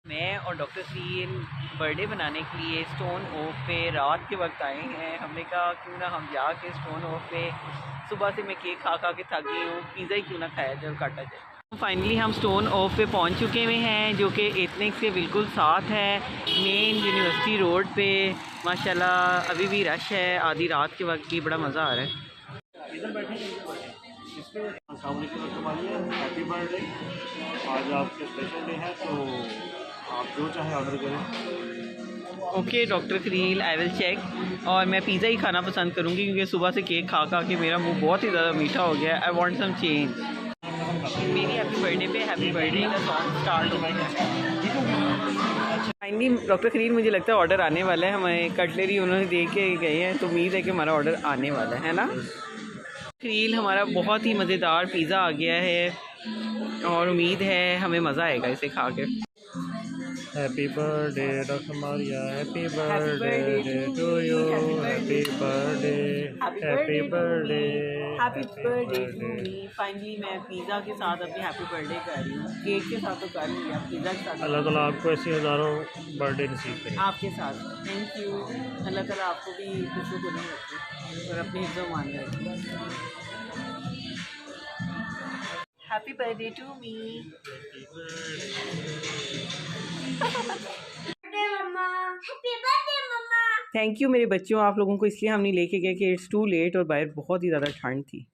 मैं और doctor scene birthday बनाने के लिए स्टोन ओक पे रात के वक्त आए हैं। हमने कहा क्यों ना हम जाके स्टोन ओक पे, सुबह से मैं केक खा खा के थक गई हूँ, पिज़्ज़ा ही क्यों ना खाया जाए, काटा जाए। फाइनली हम स्टोन ओक पे पहुँच चुके हुए हैं, जो कि एथनिक्स के बिल्कुल साथ है, मेन यूनिवर्सिटी रोड पे। माशाल्लाह अभी भी रश है, आधी रात के वक्त की, बड़ा मज़ा आ रहा है। Happy birthday. आज आपके स्पेशल डे है, तो आप जो चाहें ऑर्डर करें। Okay doctor Khalil, I will check. और मैं पिज़्ज़ा ही खाना पसंद करूँगी क्योंकि सुबह से केक खा खा के मेरा मुंह बहुत ही ज़्यादा मीठा हो गया है। I want some change. मेरी हैप्पी बर्थडे पे हैप्पी बर्थडे का सॉन्ग स्टार्ट हो गया है। फाइनली डॉक्टर खलील, मुझे लगता है ऑर्डर आने वाला है। हमें कटलरी उन्होंने दे के गए हैं, तो उम्मीद है कि हमारा ऑर्डर आने वाला है ना। खलील, हमारा बहुत ही मज़ेदार पिज़्ज़ा आ गया है और उम्मीद है हमें मज़ा आएगा इसे खा के। Happy birthday doctor Maria, happy birthday to you, happy birthday, happy birthday, happy birthday to me. Finally मैं पिज़्ज़ा के साथ अपनी हैप्पी बर्थडे कर रही हूँ। केक के साथ तो कर लिया, पिज़्ज़ा के साथ अल्लाह ताला आपको ऐसी हज़ारों बर्थडे नसीब करे। आपके साथ। Thank you. अल्लाह ताला आपको भी खुशियों को नहीं रखे और अपनी हिफ्ज़ मान रहे। Happy birthday to me. Thank you मेरे बच्चों। आप लोगों को इसलिए हम नहीं लेके गए कि इट्स टू लेट और बाहर बहुत ही ज़्यादा ठंड थी।